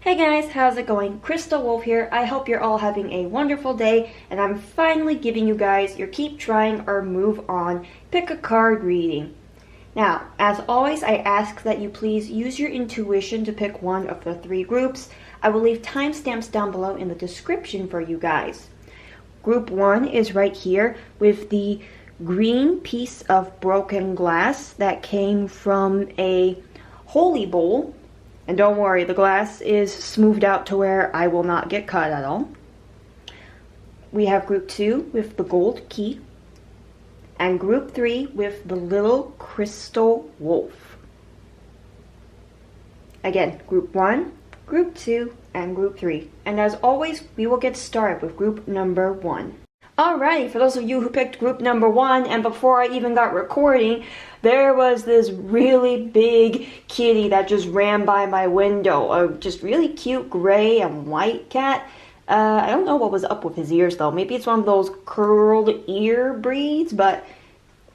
Hey guys, how's it going? Crystal Wolf here. I hope you're all having a wonderful day, and I'm finally giving you guys your keep trying or move on, pick a card reading. Now, as always, I ask that you please use your intuition to pick one of the three groups. I will leave timestamps down below in the description for you guys. Group 1 is right here with the green piece of broken glass that came from a holy bowl. And don't worry, the glass is smoothed out to where I will not get cut at all. We have group 2 with the gold key. And group 3 with the little crystal wolf. Again, group 1, group 2, and group 3. And as always, we will get started with group number 1. Alrighty, for those of you who picked group number 1, and before I even got recording, there was this really big kitty that just ran by my window. A just really cute gray and white cat. I don't know what was up with his ears though. Maybe it's one of those curled ear breeds, but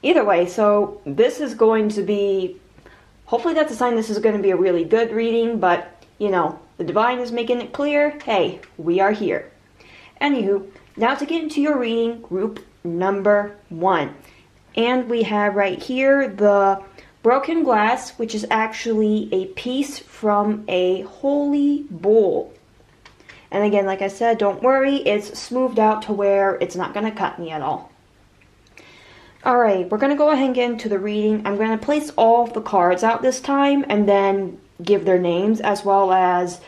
either way, so this is going to be, hopefully that's a sign this is going to be a really good reading, but you know, the divine is making it clear, hey, we are here. Anywho, now to get into your reading, group number 1. And we have right here the broken glass, which is actually a piece from a holy bowl. And again, like I said, don't worry, it's smoothed out to where it's not going to cut me at all. Alright, we're going to go ahead and get into the reading. I'm going to place all of the cards out this time and then give their names as well as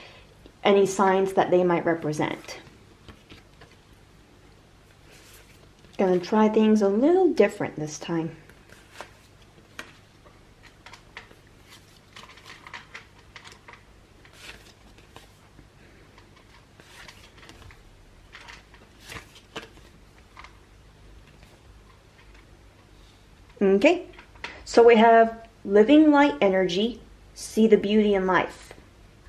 any signs that they might represent. Gonna try things a little different this time. Okay, so we have living light energy, see the beauty in life.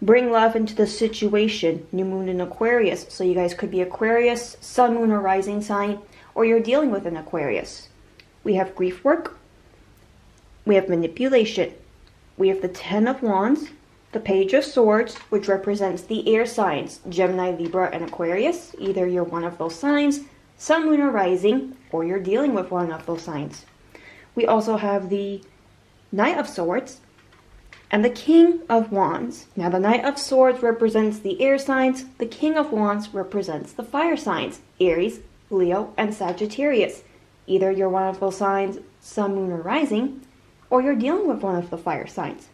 Bring love into the situation, new moon in Aquarius. So you guys could be Aquarius, sun, moon, or rising sign, or you're dealing with an Aquarius. We have grief work. We have manipulation. We have the 10 of Wands, the Page of Swords, which represents the air signs, Gemini, Libra, and Aquarius. Either you're one of those signs, sun, moon, or rising, or you're dealing with one of those signs. We also have the Knight of Swords and the King of Wands. Now the Knight of Swords represents the air signs. The King of Wands represents the fire signs, Aries, Leo, and Sagittarius. Either you're one of those signs, sun, moon, or rising, or you're dealing with one of the fire signs.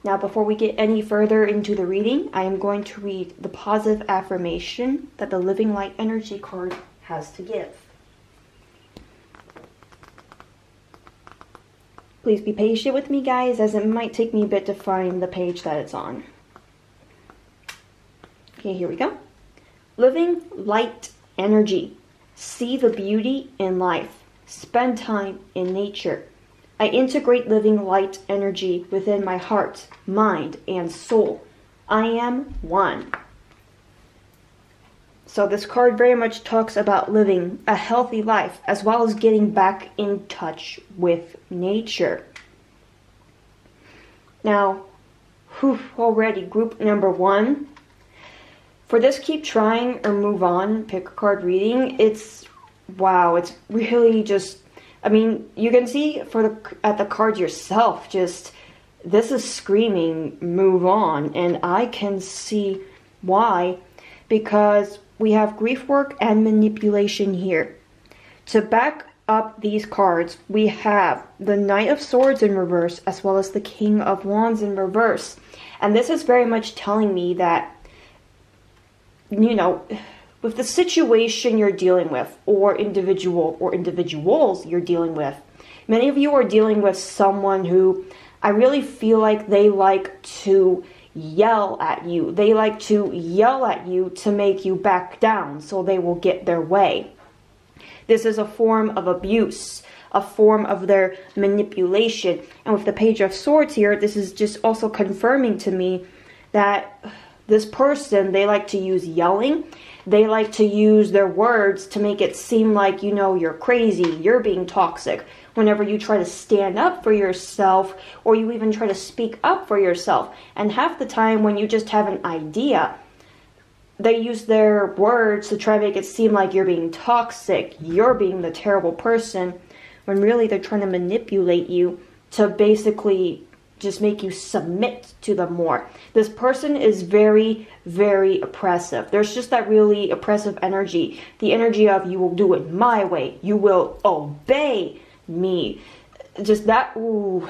Now, before we get any further into the reading, I am going to read the positive affirmation that the Living Light Energy card has to give. Please be patient with me, guys, as it might take me a bit to find the page that it's on. Okay, here we go. Living Light Energy. See the beauty in life. Spend time in nature. I integrate living light energy within my heart, mind, and soul. I am one. So this card very much talks about living a healthy life as well as getting back in touch with nature. Now, already group number 1. For this keep trying or move on, pick a card reading, it's really just, I mean, you can see at the cards yourself, just, this is screaming, move on, and I can see why, because we have grief work and manipulation here. To back up these cards, we have the Knight of Swords in reverse, as well as the King of Wands in reverse, and this is very much telling me that, you know, with the situation you're dealing with, or individuals you're dealing with, many of you are dealing with someone who I really feel like they like to yell at you. They like to yell at you to make you back down so they will get their way. This is a form of abuse, a form of their manipulation. And with the Page of Swords here, this is just also confirming to me that this person, they like to use yelling. They like to use their words to make it seem like, you know, you're crazy, you're being toxic. whenever you try to stand up for yourself, or you even try to speak up for yourself. And half the time when you just have an idea, they use their words to try to make it seem like you're being toxic, you're being the terrible person, when really they're trying to manipulate you to basically just make you submit to them more. This person is very, very oppressive. There's just that really oppressive energy. The energy of, you will do it my way. You will obey me. Just that, ooh.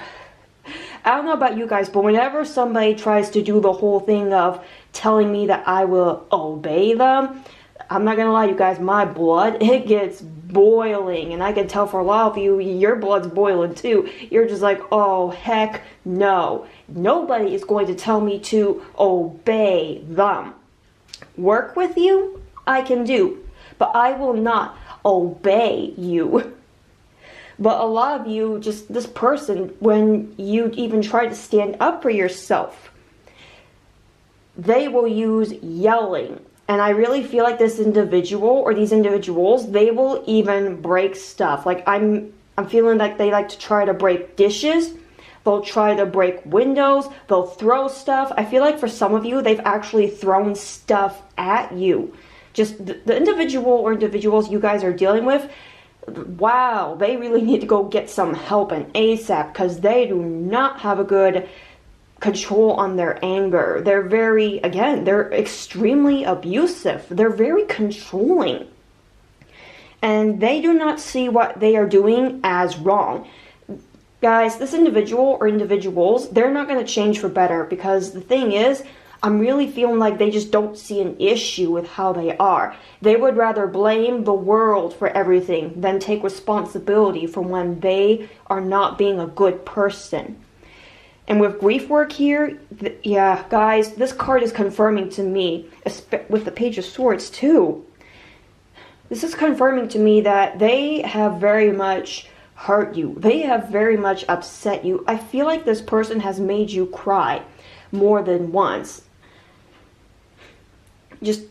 I don't know about you guys, but whenever somebody tries to do the whole thing of telling me that I will obey them, I'm not gonna lie, you guys, my blood, it gets boiling. And I can tell for a lot of you, your blood's boiling too. You're just like, oh, heck no. Nobody is going to tell me to obey them. Work with you, I can do, but I will not obey you. But a lot of you, just this person, when you even try to stand up for yourself, they will use yelling. And I really feel like this individual, or these individuals, they will even break stuff. Like I'm feeling like they like to try to break dishes. They'll try to break windows. They'll throw stuff. I feel like for some of you, they've actually thrown stuff at you. Just the individual or individuals you guys are dealing with, wow, they really need to go get some help and ASAP, because they do not have a good control on their anger. They're very, again, they're extremely abusive. They're very controlling. And they do not see what they are doing as wrong. Guys, this individual or individuals, they're not going to change for better, because the thing is, I'm really feeling like they just don't see an issue with how they are. They would rather blame the world for everything than take responsibility for when they are not being a good person. And with grief work here, yeah, guys, this card is confirming to me, with the Page of Swords too. This is confirming to me that they have very much hurt you. They have very much upset you. I feel like this person has made you cry more than once. Just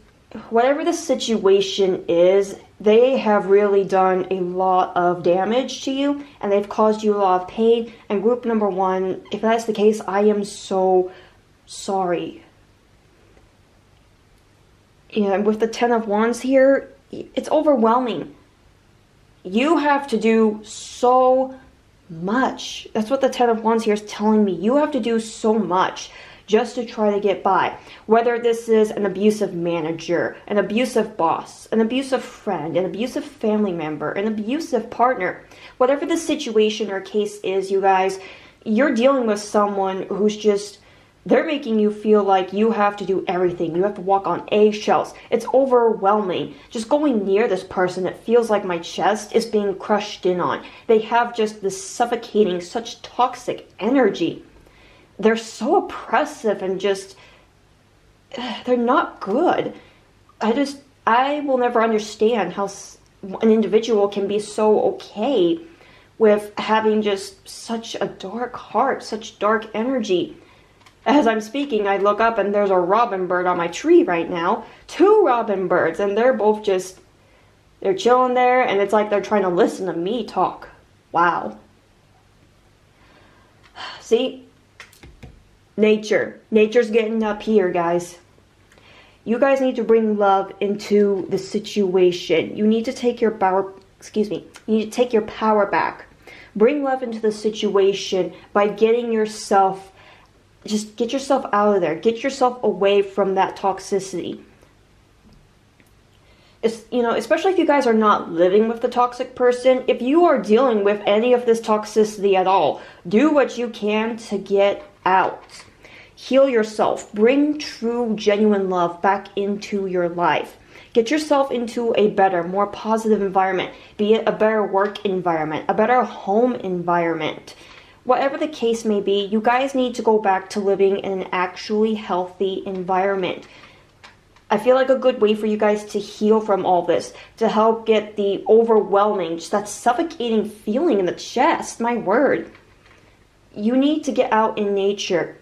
whatever the situation is, they have really done a lot of damage to you, and they've caused you a lot of pain. And group number one, if that's the case, I am so sorry. And with the Ten of Wands here, it's overwhelming. You have to do so much. That's what the Ten of Wands here is telling me. You have to do so much just to try to get by. Whether this is an abusive manager, an abusive boss, an abusive friend, an abusive family member, an abusive partner. Whatever the situation or case is, you guys, you're dealing with someone who's just, they're making you feel like you have to do everything. You have to walk on eggshells. It's overwhelming. Just going near this person, it feels like my chest is being crushed in on. They have just this suffocating, such toxic energy. They're so oppressive and just, they're not good. I will never understand how an individual can be so okay with having just such a dark heart, such dark energy. As I'm speaking, I look up and there's a robin bird on my tree right now. 2 robin birds, and they're both just, they're chilling there, and it's like they're trying to listen to me talk. Wow. See? Nature's getting up here, guys. You guys need to bring love into the situation. You need to take your power, you need to take your power back. Bring love into the situation by getting yourself, just get yourself out of there. Get yourself away from that toxicity. It's, especially if you guys are not living with the toxic person, if you are dealing with any of this toxicity at all, do what you can to get out. Heal yourself. Bring true, genuine love back into your life. Get yourself into a better, more positive environment. Be it a better work environment, a better home environment. Whatever the case may be, you guys need to go back to living in an actually healthy environment. I feel like a good way for you guys to heal from all this, to help get the overwhelming, just that suffocating feeling in the chest, my word. You need to get out in nature.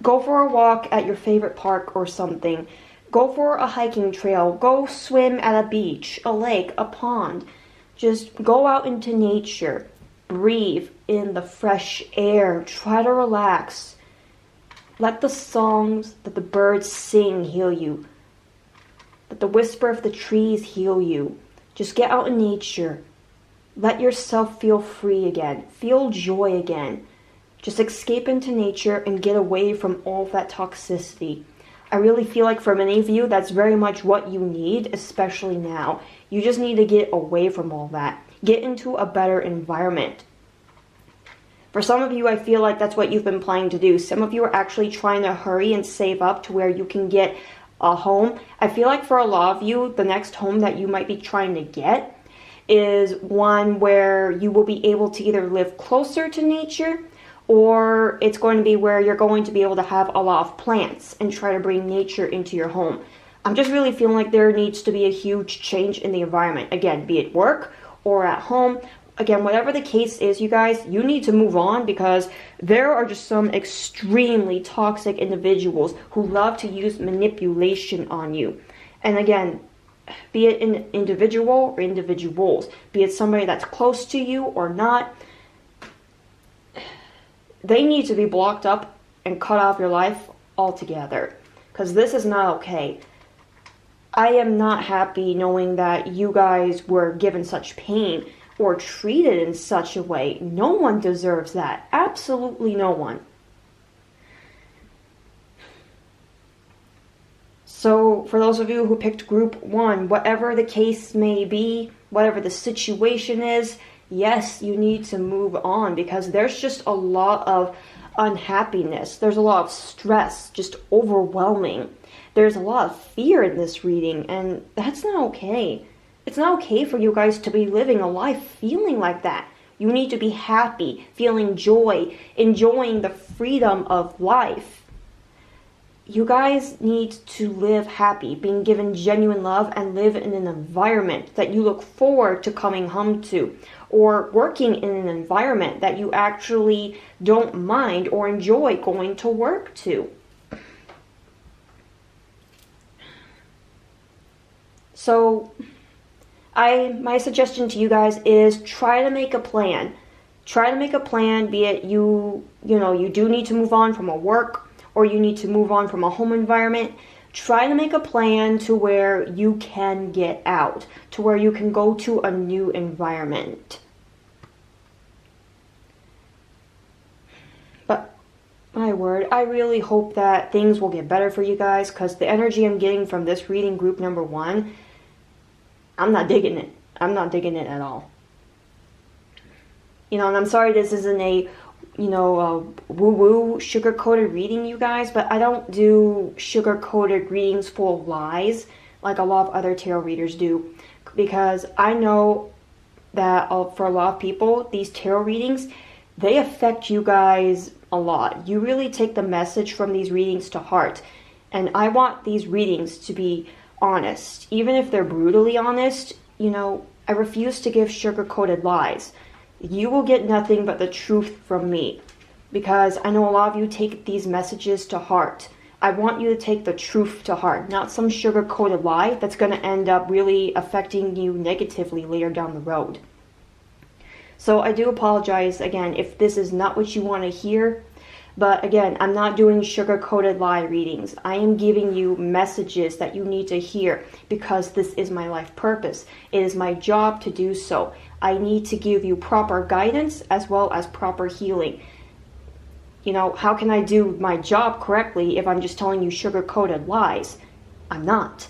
Go for a walk at your favorite park or something. Go for a hiking trail. Go swim at a beach, a lake, a pond. Just go out into nature. breathe in the fresh air. Try to relax. Let the songs that the birds sing heal you. Let the whisper of the trees heal you. Just get out in nature. Let yourself feel free again. Feel joy again. Just escape into nature and get away from all of that toxicity. I really feel like for many of you, that's very much what you need, especially now. You just need to get away from all that. Get into a better environment. For some of you, I feel like that's what you've been planning to do. Some of you are actually trying to hurry and save up to where you can get a home. I feel like for a lot of you, the next home that you might be trying to get is one where you will be able to either live closer to nature, or it's going to be where you're going to be able to have a lot of plants and try to bring nature into your home. I'm just really feeling like there needs to be a huge change in the environment. Again, be it work or at home. Again, whatever the case is, you guys, you need to move on because there are just some extremely toxic individuals who love to use manipulation on you. And again, be it an individual or individuals, be it somebody that's close to you or not, they need to be blocked up and cut off your life altogether because this is not okay. I am not happy knowing that you guys were given such pain or treated in such a way. No one deserves that. Absolutely no one. So for those of you who picked group 1, whatever the case may be, whatever the situation is, yes, you need to move on because there's just a lot of unhappiness. There's a lot of stress, just overwhelming. There's a lot of fear in this reading, and that's not okay. It's not okay for you guys to be living a life feeling like that. You need to be happy, feeling joy, enjoying the freedom of life. You guys need to live happy, being given genuine love, and live in an environment that you look forward to coming home to, or working in an environment that you actually don't mind or enjoy going to work to. So, my suggestion to you guys is try to make a plan. Try to make a plan, be it you do need to move on from a work, or you need to move on from a home environment. Try to make a plan to where you can get out, to where you can go to a new environment. But, my word, I really hope that things will get better for you guys, because the energy I'm getting from this reading, group number 1, I'm not digging it. I'm not digging it at all. And I'm sorry this isn't a woo-woo sugar-coated reading, you guys, but I don't do sugar-coated readings full of lies like a lot of other tarot readers do, because I know that for a lot of people, these tarot readings, they affect you guys a lot. You really take the message from these readings to heart, and I want these readings to be honest. Even if they're brutally honest, I refuse to give sugar-coated lies. You will get nothing but the truth from me, because I know a lot of you take these messages to heart. I want you to take the truth to heart, not some sugar-coated lie that's going to end up really affecting you negatively later down the road. So I do apologize again if this is not what you want to hear. But again, I'm not doing sugar-coated lie readings. I am giving you messages that you need to hear because this is my life purpose. It is my job to do so. I need to give you proper guidance as well as proper healing. How can I do my job correctly if I'm just telling you sugar-coated lies? I'm not.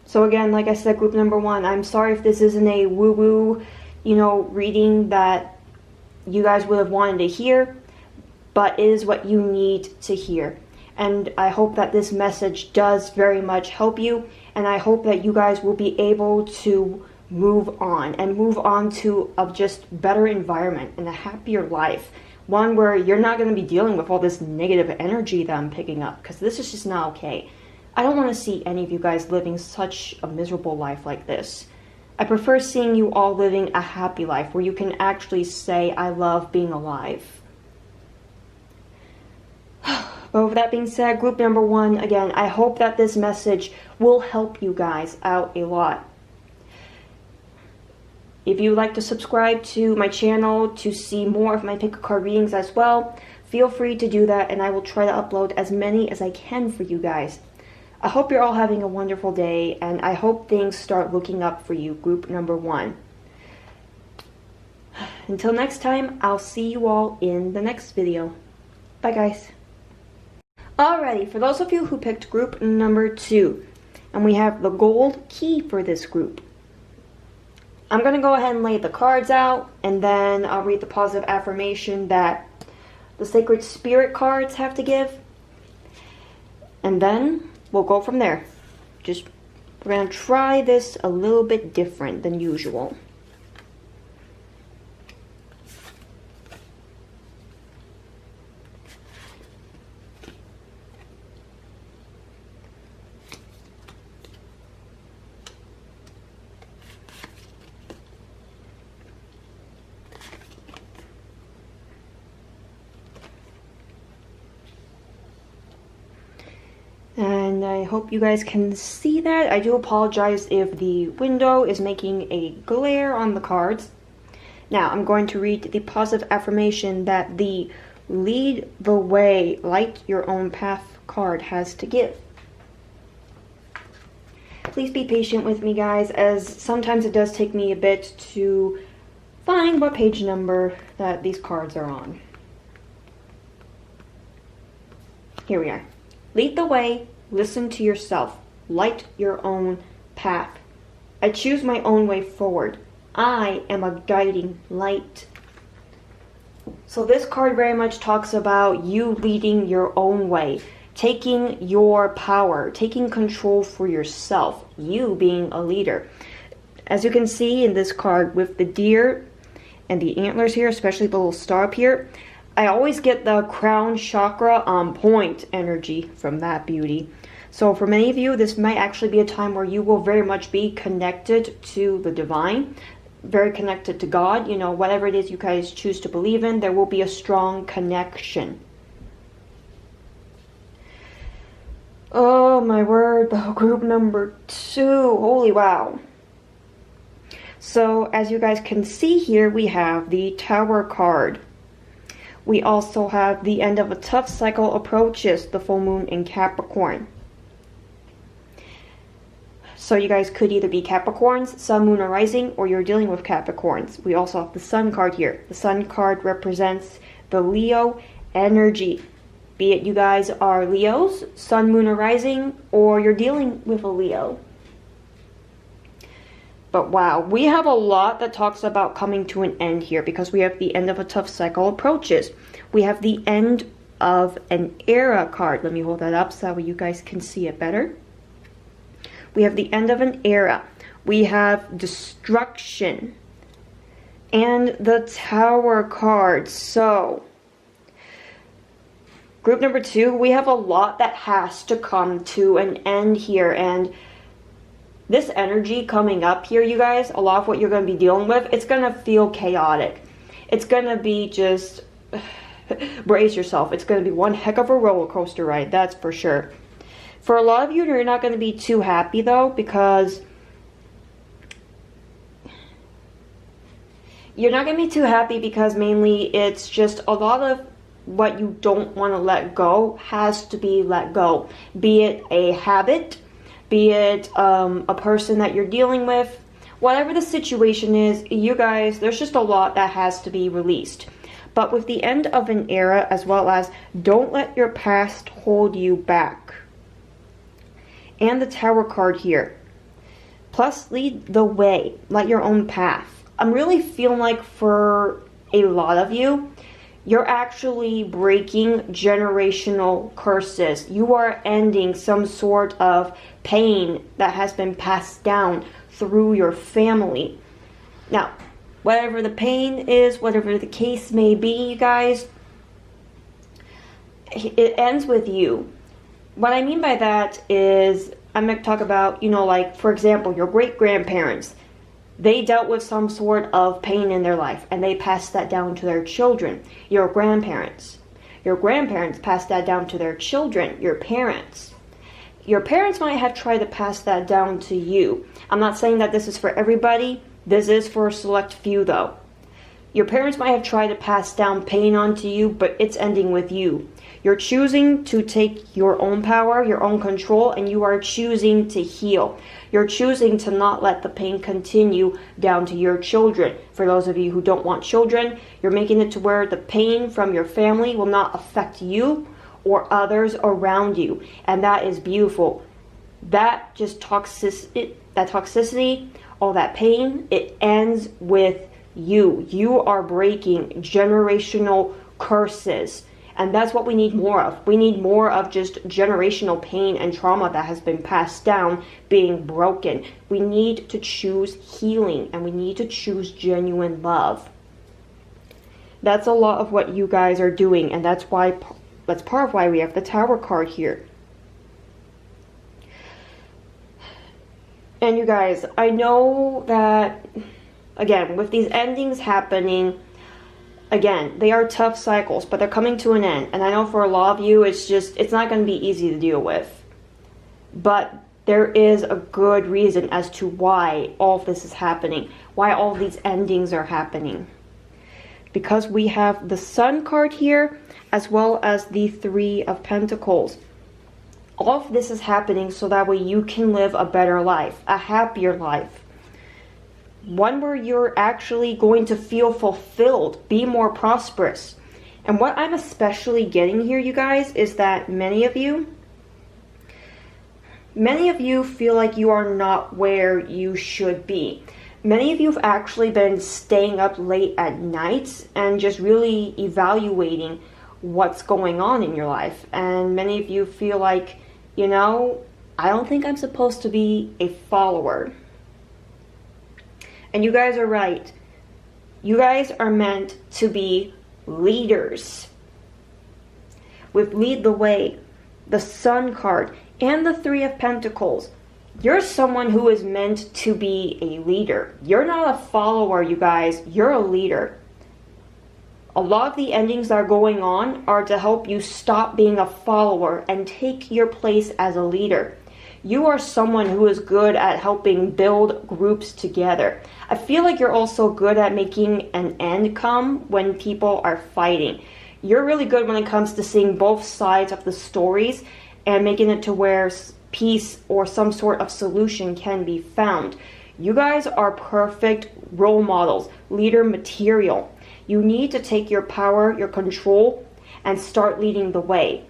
So again, like I said, group number 1, I'm sorry if this isn't a woo-woo reading that you guys would have wanted to hear, but it is what you need to hear. And I hope that this message does very much help you, and I hope that you guys will be able to move on to a just better environment and a happier life. One where you're not going to be dealing with all this negative energy that I'm picking up, because this is just not okay. I don't want to see any of you guys living such a miserable life like this. I prefer seeing you all living a happy life where you can actually say, I love being alive. But with that being said, group number 1, again, I hope that this message will help you guys out a lot. If you would like to subscribe to my channel to see more of my pick-a-card readings as well, feel free to do that, and I will try to upload as many as I can for you guys. I hope you're all having a wonderful day, and I hope things start looking up for you, group number 1. Until next time, I'll see you all in the next video. Bye, guys. Alrighty, for those of you who picked group number 2, and we have the gold key for this group, I'm going to go ahead and lay the cards out, and then I'll read the positive affirmation that the Sacred Spirit cards have to give, and then we'll go from there. We're going to try this a little bit different than usual. And I hope you guys can see that. I do apologize if the window is making a glare on the cards. Now, I'm going to read the positive affirmation that the Lead the Way, Light Your Own Path card has to give. Please be patient with me, guys, as sometimes it does take me a bit to find what page number that these cards are on. Here we are. Lead the way, listen to yourself, light your own path. I choose my own way forward. I am a guiding light. So this card very much talks about you leading your own way, taking your power, taking control for yourself, you being a leader. As you can see in this card with the deer and the antlers here, especially the little star up here, I always get the crown chakra on point energy from that beauty. So for many of you, this might actually be a time where you will very much be connected to the divine, very connected to God. You know, whatever it is you guys choose to believe in, there will be a strong connection. Oh my word, the group number 2, holy wow. So as you guys can see here, we have the Tower card. We also have the end of a tough cycle approaches, the full moon in Capricorn. So you guys could either be Capricorns, Sun, Moon, or Rising, or you're dealing with Capricorns. We also have the Sun card here. The Sun card represents the Leo energy. Be it you guys are Leos, Sun, Moon, or Rising, or you're dealing with a Leo. But wow, we have a lot that talks about coming to an end here, because we have the end of a tough cycle approaches. We have the end of an era card. Let me hold that up so that way you guys can see it better. We have the end of an era. We have destruction. And the Tower card. So, group number 2, we have a lot that has to come to an end here. And this energy coming up here, you guys, a lot of what you're going to be dealing with, it's going to feel chaotic. It's going to be just, brace yourself. It's going to be one heck of a roller coaster ride, that's for sure. For a lot of you, you're not going to be too happy, though, because mainly it's just a lot of what you don't want to let go has to be let go. Be it a habit, be it a person that you're dealing with, whatever the situation is, you guys, there's just a lot that has to be released. But with the end of an era, as well as don't let your past hold you back. And the Tower card here. Plus, lead the way, light your own path. I'm really feeling like for a lot of you, you're actually breaking generational curses. You are ending some sort of pain that has been passed down through your family. Now, whatever the pain is, whatever the case may be, you guys, it ends with you. What I mean by that is, I'm going to talk about, you know, like, for example, your great-grandparents. They dealt with some sort of pain in their life, and they passed that down to their children. Your grandparents. Your grandparents passed that down to their children, your parents. Your parents might have tried to pass that down to you. I'm not saying that this is for everybody, This is for a select few though. Your parents might have tried to pass down pain onto you, but it's ending with you. You're choosing to take your own power, your own control, and you are choosing to heal. You're choosing to not let the pain continue down to your children. For those of you who don't want children, you're making it to where the pain from your family will not affect you or others around you. And that is beautiful. That just toxicity, all that pain, it ends with you. You are breaking generational curses. And that's what we need more of. We need more of just generational pain and trauma that has been passed down being broken. We need to choose healing, and we need to choose genuine love. That's a lot of what you guys are doing, and that's part of why we have the Tower card here. And you guys, I know that, again, with these endings happening, again, they are tough cycles, but they're coming to an end. And I know for a lot of you, it's not going to be easy to deal with. But there is a good reason as to why all of this is happening, why all of these endings are happening. Because we have the Sun card here, as well as the Three of Pentacles. All of this is happening so that way you can live a better life, a happier life. One where you're actually going to feel fulfilled, be more prosperous. And what I'm especially getting here, you guys, is that many of you feel like you are not where you should be. Many of you have actually been staying up late at night and just really evaluating what's going on in your life. And many of you feel like, you know, I don't think I'm supposed to be a follower. And you guys are right. You guys are meant to be leaders. With Lead the Way, the Sun card, and the Three of Pentacles. You're someone who is meant to be a leader. You're not a follower, you guys. You're a leader. A lot of the endings that are going on are to help you stop being a follower and take your place as a leader. You are someone who is good at helping build groups together. I feel like you're also good at making an end come when people are fighting. You're really good when it comes to seeing both sides of the stories and making it to where peace or some sort of solution can be found. You guys are perfect role models, leader material. You need to take your power, your control, and start leading the way.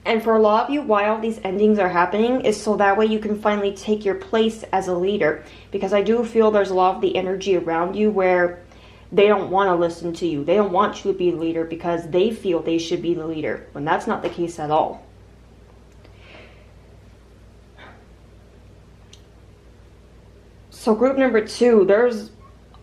And for a lot of you, why all these endings are happening is so that way you can finally take your place as a leader. Because I do feel there's a lot of the energy around you where they don't want to listen to you. They don't want you to be the leader because they feel they should be the leader, when that's not the case at all. So group number 2,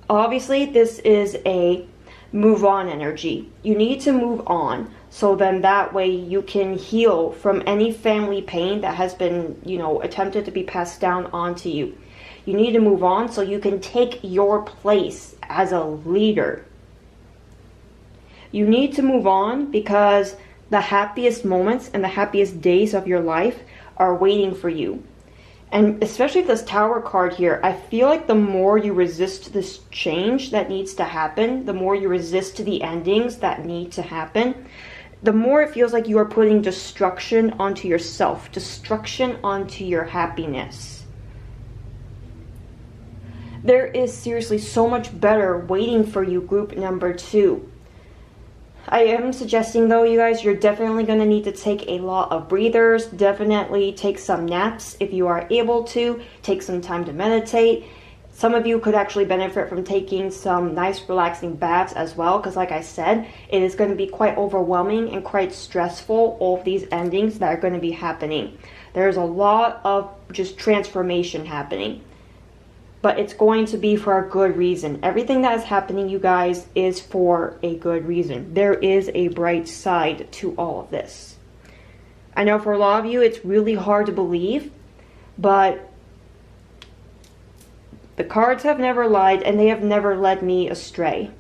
obviously this is a move on energy. You need to move on. So then that way you can heal from any family pain that has been, attempted to be passed down onto you. You need to move on so you can take your place as a leader. You need to move on because the happiest moments and the happiest days of your life are waiting for you. And especially this Tower card here, I feel like the more you resist this change that needs to happen, the more you resist the endings that need to happen, the more it feels like you are putting destruction onto yourself, destruction onto your happiness. There is seriously so much better waiting for you, group number 2. I am suggesting though, you guys, you're definitely going to need to take a lot of breathers, definitely take some naps if you are able to, take some time to meditate. Some of you could actually benefit from taking some nice relaxing baths as well, because like I said, it is going to be quite overwhelming and quite stressful, all of these endings that are going to be happening. There's a lot of just transformation happening, but it's going to be for a good reason. Everything that is happening, you guys, is for a good reason. There is a bright side to all of this. I know for a lot of you, it's really hard to believe, but the cards have never lied, and they have never led me astray.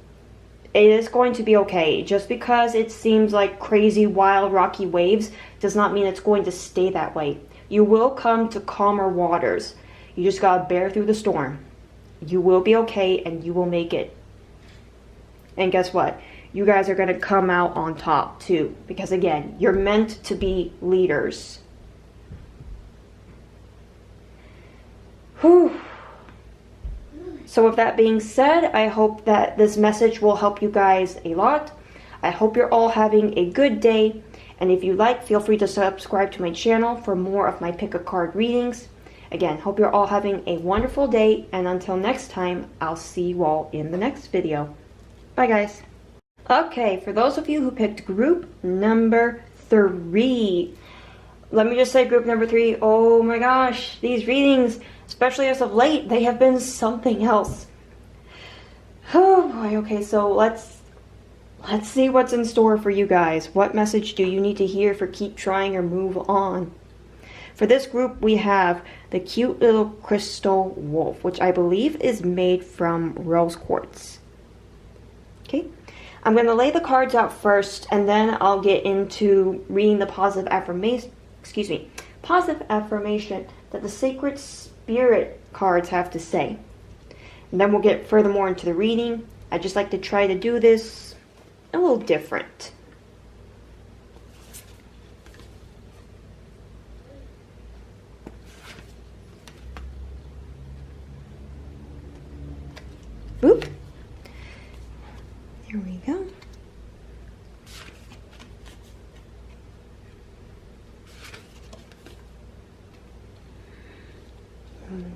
It is going to be okay. Just because it seems like crazy, wild, rocky waves does not mean it's going to stay that way. You will come to calmer waters. You just gotta bear through the storm. You will be okay and you will make it. And guess what? You guys are going to come out on top too. Because again, you're meant to be leaders. Whew. So with that being said, I hope that this message will help you guys a lot. I hope you're all having a good day. And if you like, feel free to subscribe to my channel for more of my pick a card readings. Again, hope you're all having a wonderful day. And until next time, I'll see you all in the next video. Bye, guys. Okay, for those of you who picked group number 3, let me just say group number 3, oh my gosh, these readings, especially as of late, they have been something else. Oh boy, okay, so let's see what's in store for you guys. What message do you need to hear for keep trying or move on? For this group, we have the cute little crystal wolf, which I believe is made from rose quartz. Okay, I'm going to lay the cards out first, and then I'll get into reading the positive affirmation, positive affirmation that the sacred spirit cards have to say. And then we'll get furthermore into the reading. I just like to try to do this a little different. Boop. There we go.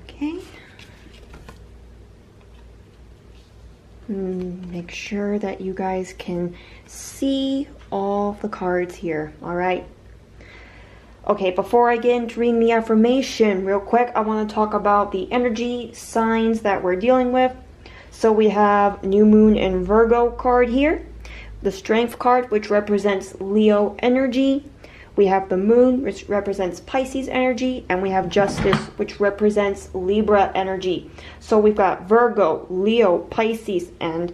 Okay. Make sure that you guys can see all the cards here. All right. Okay, before I get into reading the affirmation, real quick, I want to talk about the energy signs that we're dealing with. So we have New Moon and Virgo card here. The Strength card, which represents Leo energy. We have the Moon, which represents Pisces energy. And we have Justice, which represents Libra energy. So we've got Virgo, Leo, Pisces, and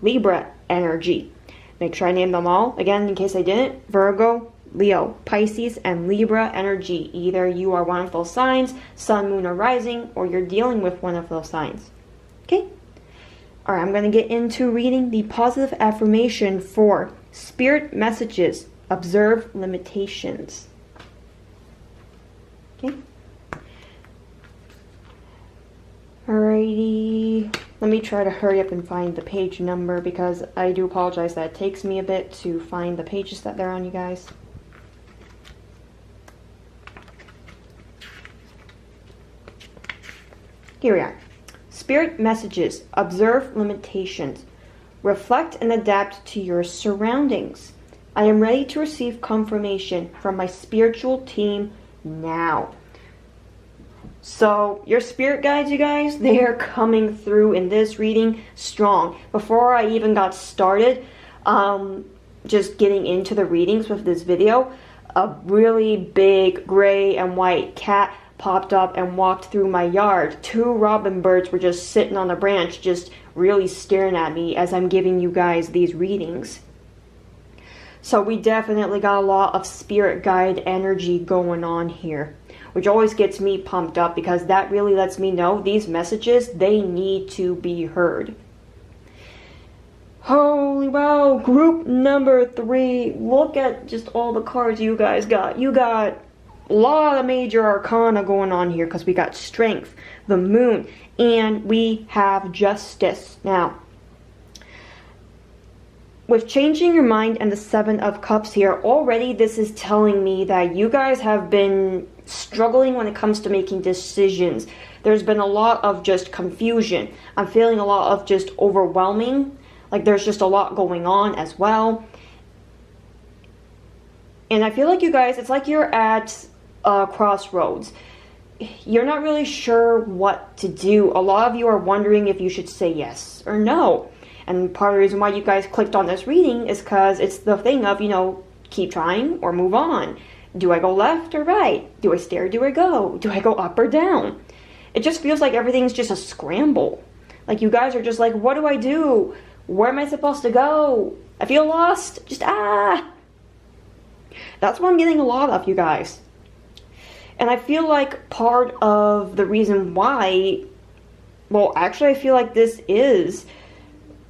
Libra energy. Make sure I name them all. Again, in case I didn't, Virgo, Leo, Pisces, and Libra energy. Either you are one of those signs, Sun, Moon, or Rising, or you're dealing with one of those signs. Okay? Alright, I'm going to get into reading the positive affirmation for Spirit Messages. Observe limitations. Okay? Alrighty. Let me try to hurry up and find the page number because I do apologize that it takes me a bit to find the pages that they're on, you guys. Here we are. Spirit Messages. Observe limitations. Reflect and adapt to your surroundings. I am ready to receive confirmation from my spiritual team now. So, your spirit guides, you guys, they are coming through in this reading strong. Before I even got started, just getting into the readings with this video, a really big gray and white cat popped up and walked through my yard. 2 robin birds were just sitting on the branch, just really staring at me as I'm giving you guys these readings. So we definitely got a lot of spirit guide energy going on here, which always gets me pumped up because that really lets me know these messages, they need to be heard. Holy wow, group number 3. Look at just all the cards you guys got. You got a lot of major arcana going on here because we got Strength, the Moon, and we have Justice. Now, with changing your mind and the 7 of Cups here, already this is telling me that you guys have been struggling when it comes to making decisions. There's been a lot of just confusion. I'm feeling a lot of just overwhelming. Like there's just a lot going on as well. And I feel like you guys, it's like you're at a crossroads. You're not really sure what to do. A lot of you are wondering if you should say yes or no. And part of the reason why you guys clicked on this reading is because it's the thing of, you know, keep trying or move on. Do I go left or right? Do I stay or do I go? Do I go up or down? It just feels like everything's just a scramble. Like you guys are just like, what do I do? Where am I supposed to go? I feel lost. Just That's what I'm getting a lot of, you guys. And I feel like part of the reason why well, actually, I feel like this is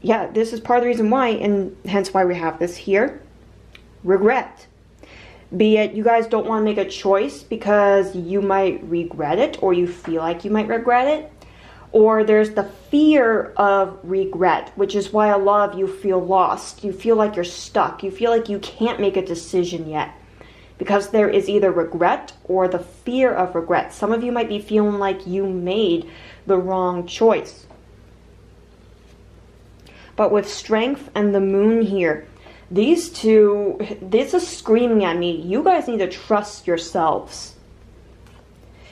part of the reason why, and hence why we have this here. Regret. Be it you guys don't want to make a choice because you might regret it, or you feel like you might regret it, or there's the fear of regret, which is why a lot of you feel lost. You feel like you're stuck. You feel like you can't make a decision yet because there is either regret or the fear of regret. Some of you might be feeling like you made the wrong choice. But with Strength and the Moon here, these two, this is screaming at me. You guys need to trust yourselves.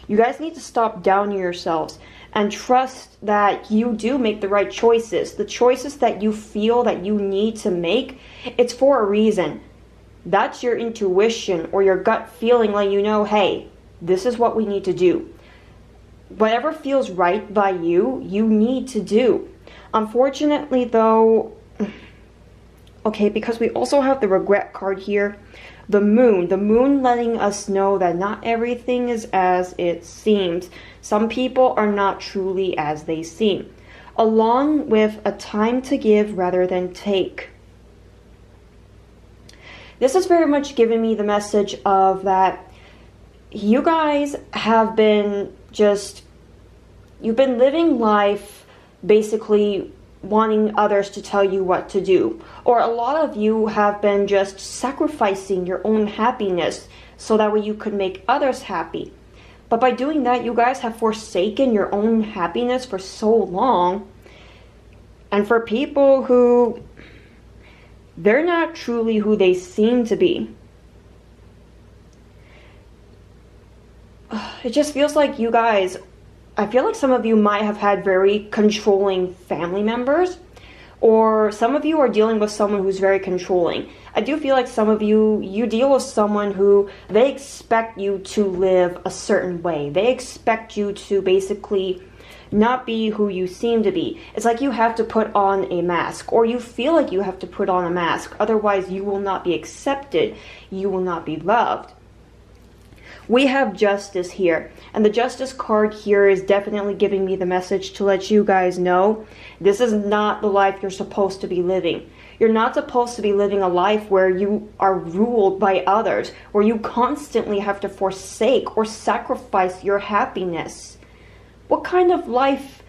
You guys need to stop downing yourselves and trust that you do make the right choices. The choices that you feel that you need to make, it's for a reason. That's your intuition or your gut feeling, like you know, hey, this is what we need to do. Whatever feels right by you, you need to do. Unfortunately, though, okay, because we also have the regret card here, the moon letting us know that not everything is as it seems. Some people are not truly as they seem, along with a time to give rather than take. This is very much giving me the message of that you guys have been you've been living life basically wanting others to tell you what to do. Or a lot of you have been just sacrificing your own happiness so that way you could make others happy. But by doing that, you guys have forsaken your own happiness for so long. And for people who, they're not truly who they seem to be. It just feels like you guys, I feel like some of you might have had very controlling family members, or some of you are dealing with someone who's very controlling. I do feel like some of you deal with someone who they expect you to live a certain way. They expect you to basically not be who you seem to be. It's like you have to put on a mask, or you feel like you have to put on a mask. Otherwise, you will not be accepted. You will not be loved. We have Justice here, and the Justice card here is definitely giving me the message to let you guys know this is not the life you're supposed to be living. You're not supposed to be living a life where you are ruled by others, where you constantly have to forsake or sacrifice your happiness. What kind of life,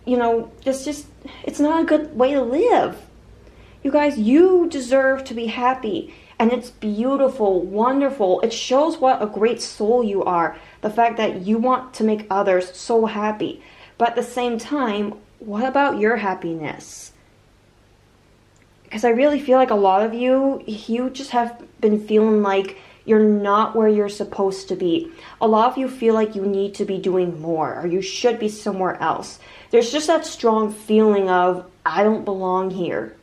it's not a good way to live. You guys, you deserve to be happy. And it's beautiful, wonderful. It shows what a great soul you are. The fact that you want to make others so happy. But at the same time, what about your happiness? Because I really feel like a lot of you just have been feeling like you're not where you're supposed to be. A lot of you feel like you need to be doing more, or you should be somewhere else. There's just that strong feeling of, I don't belong here.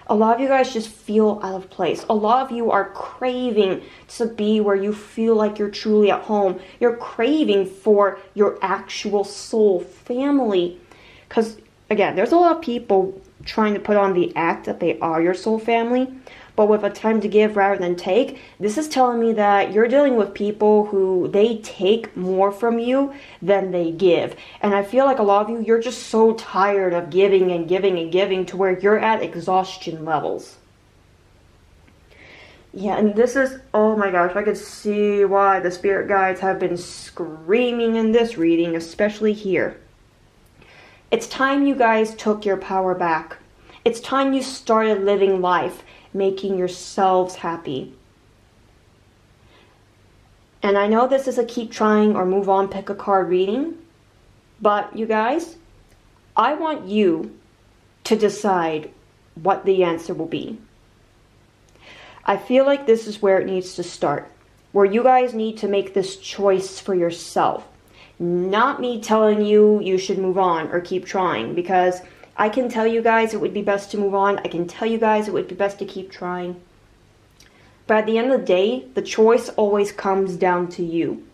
A lot of you guys just feel out of place. A lot of you are craving to be where you feel like you're truly at home. You're craving for your actual soul family. Because, again, there's a lot of people trying to put on the act that they are your soul family. But with a time to give rather than take, this is telling me that you're dealing with people who they take more from you than they give. And I feel like a lot of you, you're just so tired of giving and giving and giving to where you're at exhaustion levels. Yeah, and this is, oh my gosh, I could see why the spirit guides have been screaming in this reading, especially here. It's time you guys took your power back. It's time you started living life, making yourselves happy. And I know this is a keep trying or move on, pick a card reading, but you guys, I want you to decide what the answer will be. I feel like this is where it needs to start, where you guys need to make this choice for yourself. Not me telling you you should move on or keep trying, because I can tell you guys it would be best to move on. I can tell you guys it would be best to keep trying. But at the end of the day, the choice always comes down to you.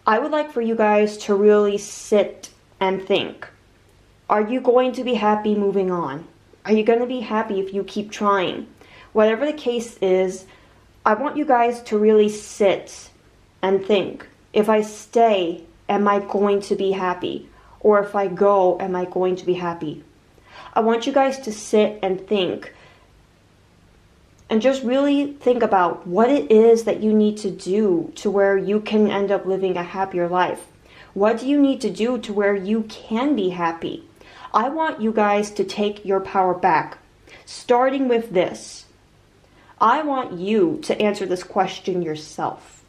I would like for you guys to really sit and think. Are you going to be happy moving on? Are you going to be happy if you keep trying? Whatever the case is, I want you guys to really sit and think. If I stay, am I going to be happy? Or if I go, am I going to be happy? I want you guys to sit and think. And just really think about what it is that you need to do to where you can end up living a happier life. What do you need to do to where you can be happy? I want you guys to take your power back, starting with this. I want you to answer this question yourself.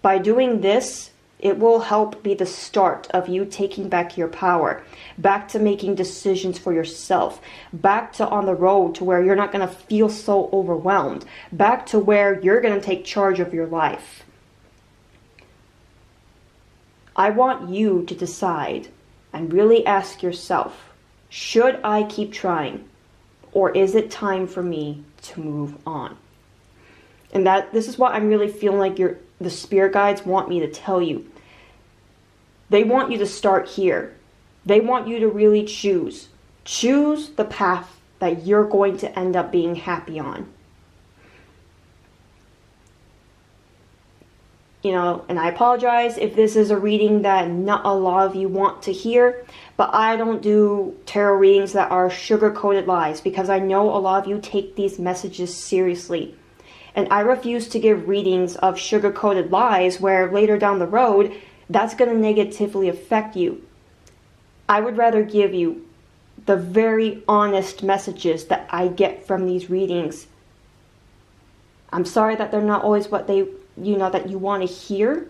By doing this, it will help be the start of you taking back your power, back to making decisions for yourself, back to on the road to where you're not going to feel so overwhelmed, back to where you're going to take charge of your life. I want you to decide and really ask yourself, should I keep trying? Or is it time for me to move on? And this is what I'm really feeling like the spirit guides want me to tell you. They want you to start here. They want you to really choose. Choose the path that you're going to end up being happy on. You know, and I apologize if this is a reading that not a lot of you want to hear, but I don't do tarot readings that are sugar-coated lies because I know a lot of you take these messages seriously. And I refuse to give readings of sugar-coated lies where later down the road, that's going to negatively affect you. I would rather give you the very honest messages that I get from these readings. I'm sorry that they're not always what that you want to hear,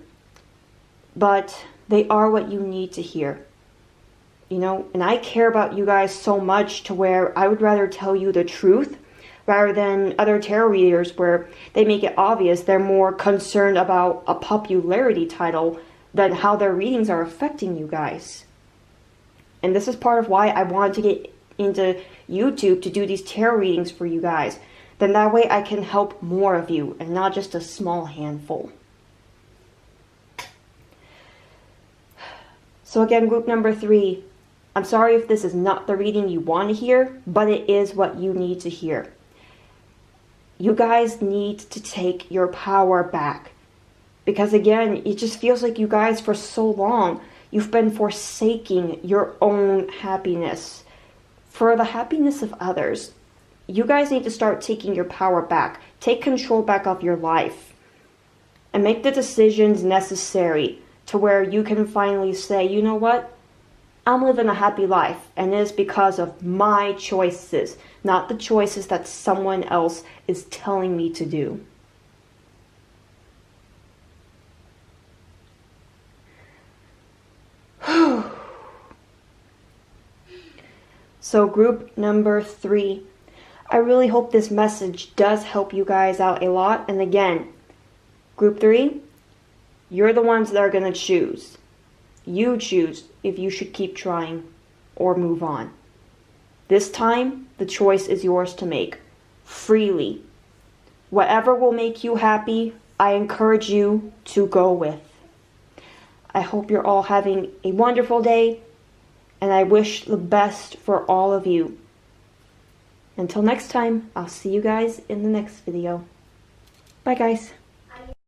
but they are what you need to hear. You know, and I care about you guys so much to where I would rather tell you the truth rather than other tarot readers where they make it obvious they're more concerned about a popularity title than how their readings are affecting you guys. And this is part of why I wanted to get into YouTube to do these tarot readings for you guys. Then that way I can help more of you and not just a small handful. So again, group number 3, I'm sorry if this is not the reading you want to hear, but it is what you need to hear. You guys need to take your power back. Because again, it just feels like you guys for so long, you've been forsaking your own happiness for the happiness of others. You guys need to start taking your power back. Take control back of your life. And make the decisions necessary to where you can finally say, you know what? I'm living a happy life. And it is because of my choices, not the choices that someone else is telling me to do. So group number 3. I really hope this message does help you guys out a lot. And again, group 3, you're the ones that are going to choose. You choose if you should keep trying or move on. This time, the choice is yours to make freely. Whatever will make you happy, I encourage you to go with. I hope you're all having a wonderful day, and I wish the best for all of you. Until next time, I'll see you guys in the next video. Bye guys.